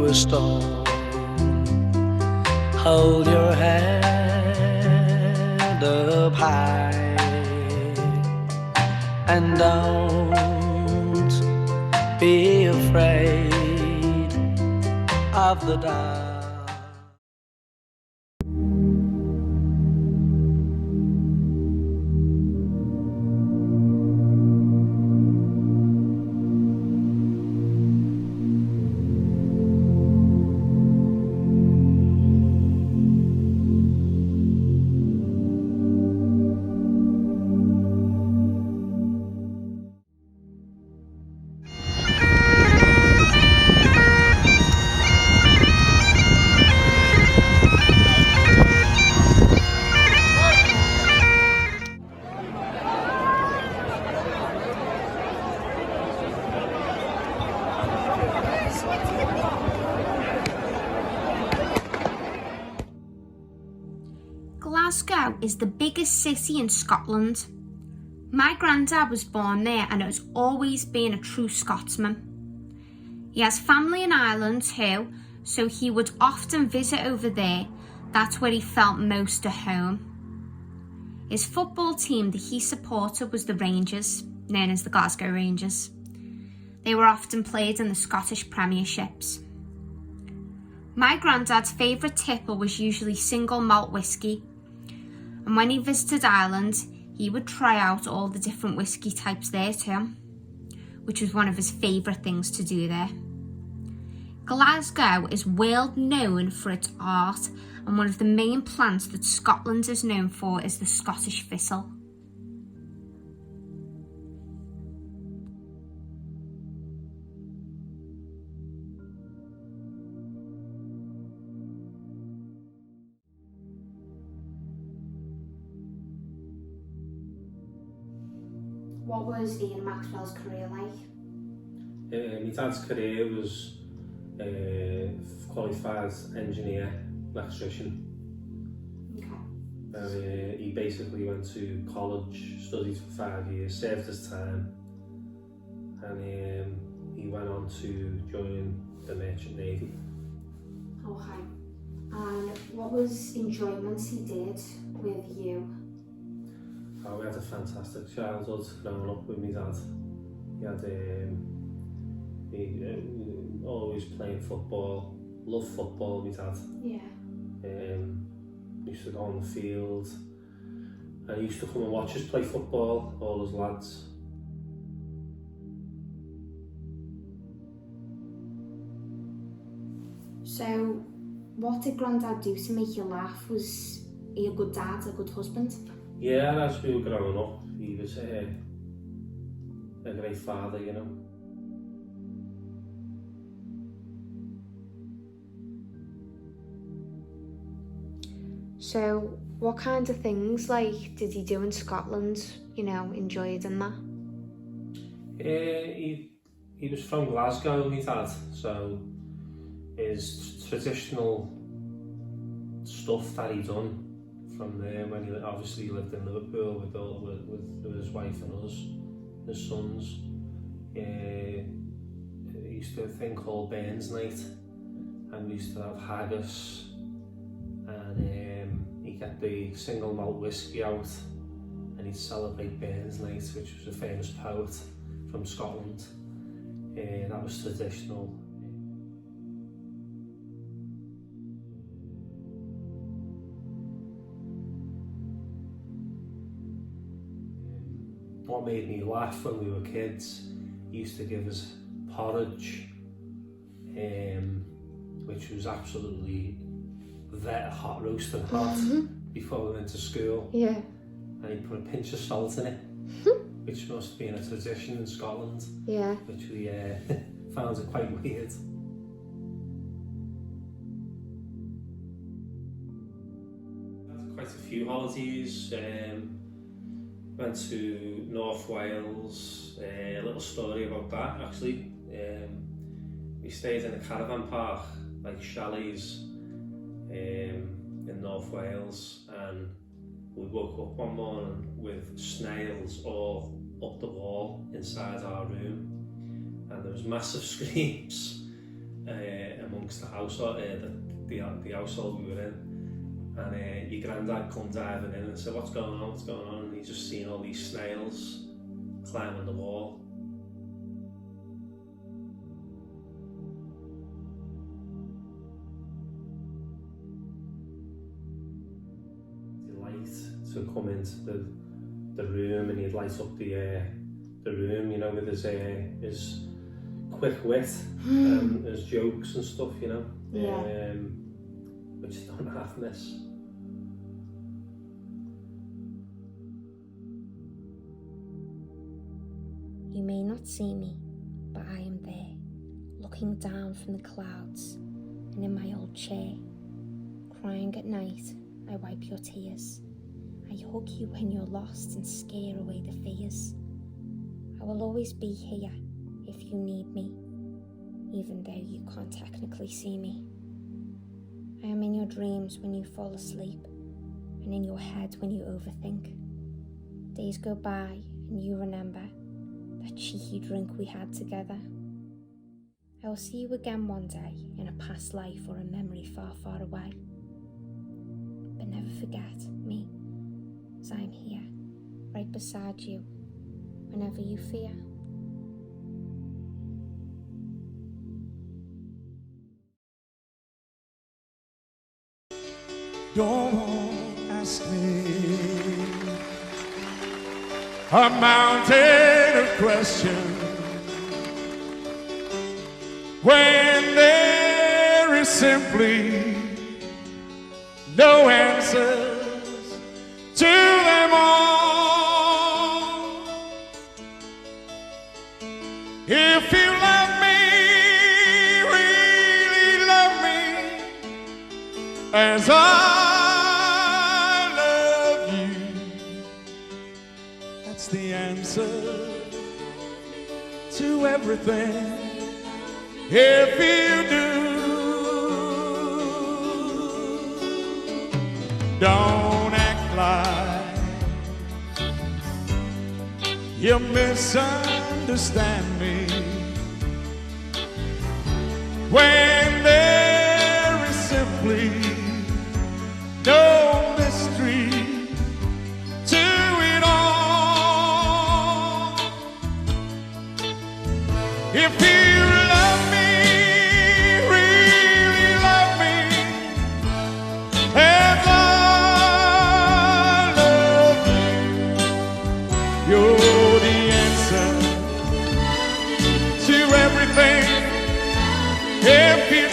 a storm. Hold your head up high and don't be afraid of the dark. Glasgow is the biggest city in Scotland. My granddad was born there and has always been a true Scotsman. He has family in Ireland too, so he would often visit over there. That's where he felt most at home. His football team that he supported was the Rangers, known as the Glasgow Rangers. They were often played in the Scottish Premierships. My granddad's favourite tipple was usually single malt whisky, and when he visited Ireland, he would try out all the different whisky types there too, which was one of his favourite things to do there. Glasgow is world known for its art, and one of the main plants that Scotland is known for is the Scottish thistle. What was Ian Maxwell's career like? My dad's career was qualified engineer, electrician. Okay. He basically went to college, studied for 5 years, served his time, and he went on to join the Merchant Navy. Okay. And what was enjoyments he did with you? Oh, we had a fantastic childhood growing up with my dad. He always playing football, loved football, my dad. Yeah. Used to go on the field, and he used to come and watch us play football, all his lads. So, what did Grandad do to make you laugh? Was he a good dad, a good husband? Yeah, as we were growing up, he was a great father, you know. So, what kind of things did he do in Scotland? Enjoyed in that? He was from Glasgow, my dad, so his traditional stuff that he done from there when he obviously lived in Liverpool with his wife and us, his sons. He used to do a thing called Burns Night, and we used to have haggis, and he'd get the single malt whisky out, and he'd celebrate Burns Night, which was a famous poet from Scotland. That was traditional. What made me laugh when we were kids, he used to give us porridge, which was absolutely hot, roasting hot, before we went to school. Yeah. And he put a pinch of salt in it, which must have been a tradition in Scotland. Yeah. Which we found it quite weird. Quite a few holidays. Went to North Wales. A little story about that actually. We stayed in a caravan park, like chalets, in North Wales, and we woke up one morning with snails all up the wall inside our room, and there was massive screams, amongst the household, the household we were in. And your granddad come diving in and said, what's going on, what's going on? And he's just seen all these snails climbing the wall. The light to come into the room, and he'd light up the room, you know, with his quick wit, his jokes and stuff, you know. Yeah. Which don't have this. You may not see me, but I am there, looking down from the clouds, and in my old chair, crying at night, I wipe your tears. I hug you when you're lost and scare away the fears. I will always be here if you need me, even though you can't technically see me. I am in your dreams when you fall asleep, and in your head when you overthink. Days go by and you remember that cheeky drink we had together. I will see you again one day in a past life or a memory far, far away. But never forget me, as I am here, right beside you, whenever you fear. Don't ask me a mountain of questions when there is simply no answers to them all. If you love me, really love me as I the answer to everything. If you do, don't act like you misunderstand me when there is simply no mystery to it all. If you love me, really love me, as I love you, you're the answer to everything. If you